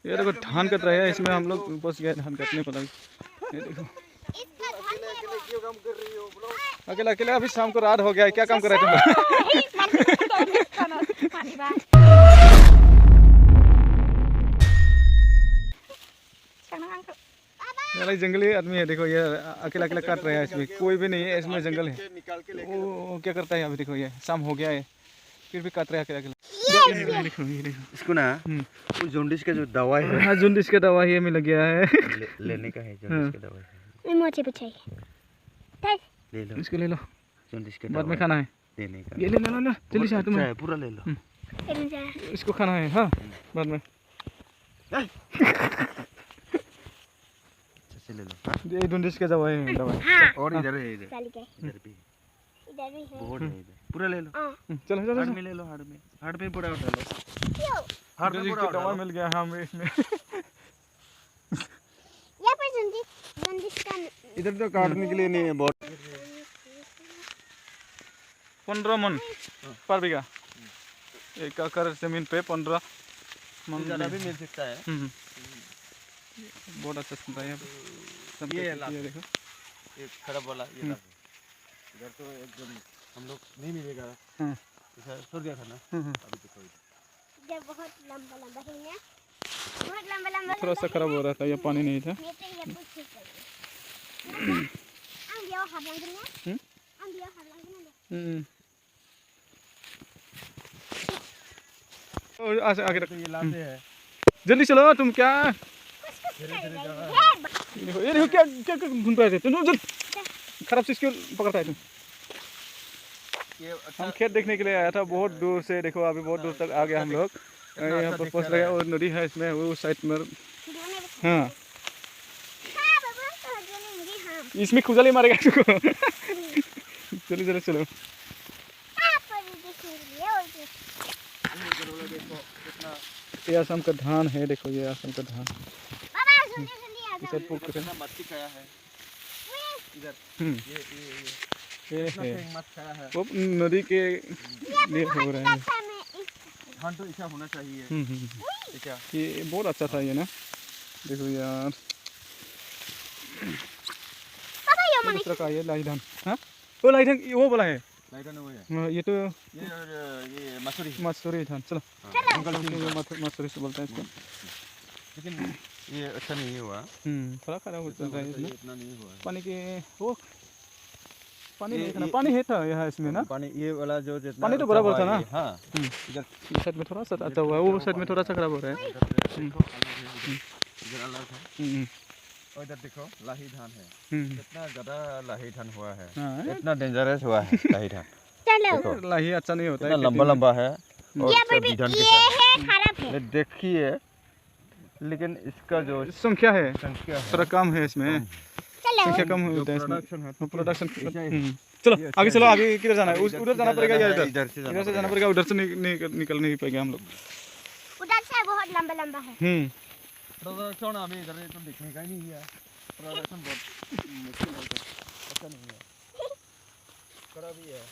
ये देखो धान कट रहा है, इसमें हम लोग बस गए धान कटने पता। ये देखो अकेला अकेला अभी शाम को रात हो गया है, क्या काम कर रहे तुम? जंगली आदमी है, देखो ये अकेला अकेला काट रहा है, इसमें कोई भी नहीं है, इसमें जंगल है। वो क्या करता है अभी, देखो ये शाम हो गया है फिर भी काट रहा है अकेला अकेला। देखो ये देखो इसको ना वो जोंडिस का जो दवाई है, हाँ जोंडिस का दवा ये मिल गया है। लेने का है जोंडिस का दवाई है। ले लो इसको ले लो, जोंडिस का बाद में खाना है। लेने का ये ले लो लो जल्दी से तुम पूरा ले लो। इसको खाना है हाँ बाद में। से ले लो ये जोंडिस का दवा है दवाई। और इधर है, इधर भी बहुत है इधर, पूरा ले लो। चलो चलो हाथ में ले लो, हाथ में पूरा उठा लो। हाथ में पूरा दवा मिल गया हमें इसमें। इधर तो काटने के लिए नहीं है बहुत। 15 मन पर बीघा, एक एकड़ जमीन पे 15 मन ज़्यादा भी मिल सकता है। बहुत अच्छा सुनता है ये देखो ये खराब वाला ये इधर तो एकदम हम लोग नहीं मिलेगा। इधर छोड़ दिया था ना अभी तो इधर बहुत लंबा लंबा है ना, बहुत लंबा लंबा। थोड़ा सा खराब हो रहा था, ये पानी नहीं था। आगे रखो, ये लाते हैं। जल्दी चलो तुम, क्या देखो ये देखो क्या क्या ढूंढ रहे थे तुम, जल्दी खराब चीज क्यों पकड़ता है तुम? हम खेत देखने के लिए आया था बहुत दूर से, देखो अभी बहुत दूर तक आ गया हम लोग। यहाँ पर पहुँच गया और नदी है इसमें, वो साइड में। हाँ इसमें खुजली मारेगा तुमको। चलो चलो चलो, ये असम का धान है, देखो ये असम का धान। मच्छी खाया है इधर, ये है वो नदी के लिए हो रहे हैं। धान तो ऐसा होना चाहिए। क्या ये बहुत अच्छा था ये ना, देखो यार दूसरा का ये लाई धान। हाँ वो लाई धान वो बोला है, ये तो ये मसूरी धान। चलो मसूरी से बोलते हैं इसको, लेकिन ये अच्छा नहीं हुआ। थोड़ा खराब हो चल रहा है इसमें। इतना नहीं हुआ पानी के वो पानी नहीं था, पानी है था यहाँ इसमें ना, पानी ये वाला जो जितना पानी तो बराबर था ना। हाँ इधर साइड में थोड़ा सा अच्छा हुआ है, वो साइड में थोड़ा सा खराब हो रहा है। इधर अलग है और इधर देखो लाही धान है, कितना ज्यादा लाही धान हुआ है, इतना डेंजरस हुआ है लाही धान। देखो लाही अच्छा नहीं होता है, लंबा लंबा है और ये खराब है। देखिए लेकिन इसका जो संख्या है संख्या थोड़ा कम है इसमें, संख्या कम होता है प्रोडक्शन है इसमें, प्रोडक्शन। चलो आगे चलो, आगे किधर जाना है? उधर जाना पड़ेगा या इधर? इधर से जाना पड़ेगा, उधर से निकल नहीं पाएंगे हम लोग। उधर से बहुत लंबा लंबा है। प्रोडक्शन अभी इधर तो दिखने का ही नहीं है, प्रोडक्शन बहुत मुश्किल है, अच्छा नहीं है, खराब ही है।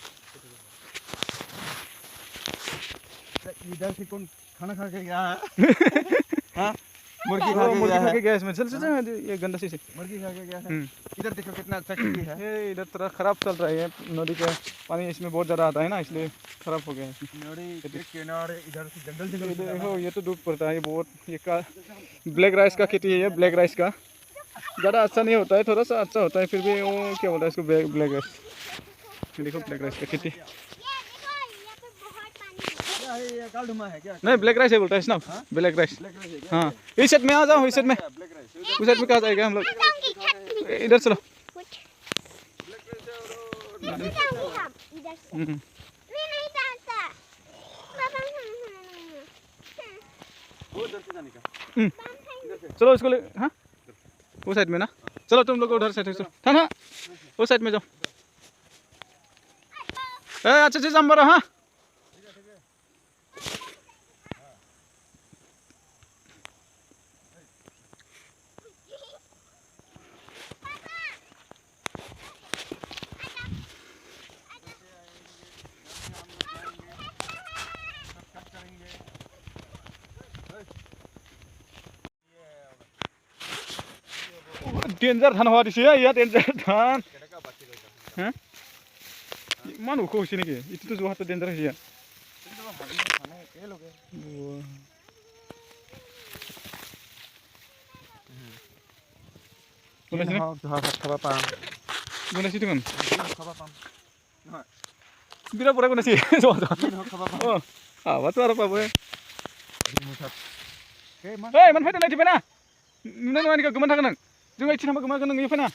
इधर से कौन खाना खा के गया है? हाँ मुर्गी खा के गया इसमें। चल चल ये गंदा से मुर्गी खा के गया है। इधर देखो कितना अच्छा खेती है। ये इधर थोड़ा खराब चल रहा है, नदी का पानी इसमें बहुत ज़्यादा आता है ना, इसलिए खराब हो गया है। नदी के किनारे इधर से जंगल देखो ये तो धूप पड़ता है, ये बहुत ये का ब्लैक राइस का खेती है, ये ब्लैक राइस का ज़्यादा अच्छा नहीं होता है, थोड़ा सा अच्छा होता है फिर भी। वो क्या बोलता है इसको, ब्लैक राइस। देखो ब्लैक राइस का खेती नहीं, ब्लैक राइस है बोलता है ना, ब्लैक राइस। हाँ इस सेट में आ जाओ, इस सेट में, उस सेट में कहाँ जाएगा हम लोग? इधर चलो। चलो इसको ले, हाँ वो साइड में ना, चलो तुम लोग उधर साइड, हाँ हाँ वो साइड में जाओ। अच्छा चीज हम हाँ डेन्जार धान होआ दिसे या डेन्जार धान हाँ मा नुखौ होसे नेকি इतुतो जहातो डेन्जार होया Ini hok hok khaba pam. गुनासि दंगन Khaba pam. बिराद बड़ा गुनासि जवा जवा Ini hok khaba pam. oh आवाज आरो पाबो Ini musat. Oke, man. ओइ मन फैदों लायथिबायना नुनाय नङा निका गोमान थागोन नों जों इथिं थांबा गोमागोन नों इयो फैना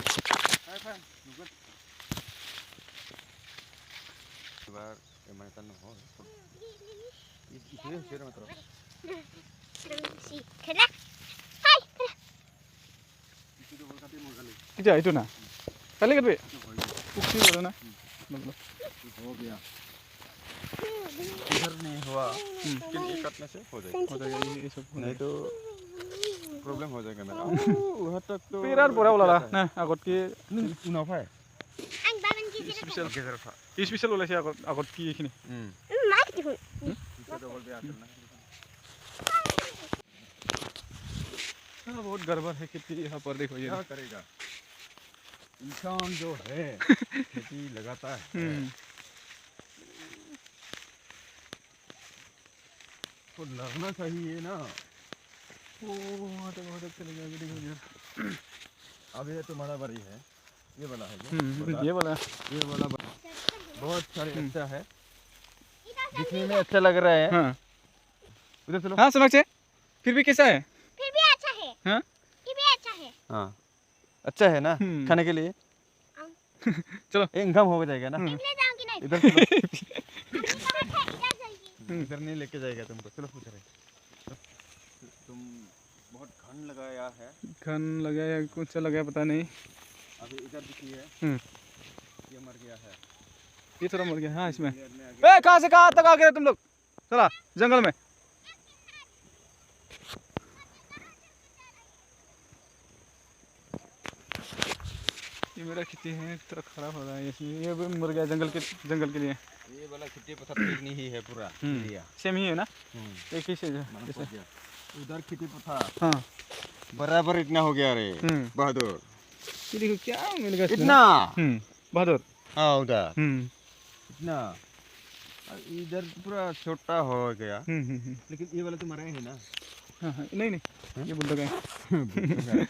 Hai, Fan. Nungguin. Coba emangkan no. Itu ya, sih matro. Si, kena. Hai, kena. Itu dua kali mau kali. इजा इतो ना काले गबे उक्सी बोलो ना मतलब हो गया इधर नहीं हुआ लेकिन एक काटने से हो जाएगा हो जाएगा ये सब नहीं तो प्रॉब्लम हो जाएगा मेरा वहाँ तक तो बिराद बड़ा वाला ना आगत की उनाव है Ang baban kisi na. Special गेजेर फा स्पेशल वाला से आगत की इखिनि Mak di hun. इसका डबल भी आकर ना बहुत गड़बड़ है खेती यहाँ पर देखो ये क्या करेगा इंसान जो है खेती लगाता है तो लगना चाहिए ना ओ बहुत चले गया देखो यार अब ये तुम्हारा बारी है ये वाला है जो ये वाला बहुत सारे अच्छा है दिखने में अच्छा लग रहा है हाँ उधर चलो हाँ समझ से फिर भी कैसा है फिर भी अच्छा है. हाँ फिर भी अच्छा है. हाँ अच्छा है ना खाने के लिए चलो इनकम हो जाएगा ना ले जाऊंगी नहीं. इधर चलो इधर जाएगी. इधर नहीं लेके जाएगा तुमको चलो उधर है तुम बहुत घन लगाया है खान लगाया कुछ लगाया पता नहीं अभी इधर दिखिए ये मर गया है ये थोड़ा मर गया हाँ इसमें इधर में आगे ए कहाँ से कहाँ तक आ गए तुम लोग चला जंगल में ये मेरा खेती है थोड़ा खराब हो रहा है इसमें ये भी मर गया जंगल के लिए ये वाला खेती पत्थर नहीं ही है पूरा एरिया सेम ही है ना एक ही से जैसे उधर खेती पत्थर हाँ बराबर इतना हो गया रे बहादुर ये देखो क्या मिल गया इतना बहादुर हाँ उधर इतना इधर पूरा छोटा हो गया लेकिन ये वाला तो मरा है ना हाँ हाँ नहीं ये बुल्डोग है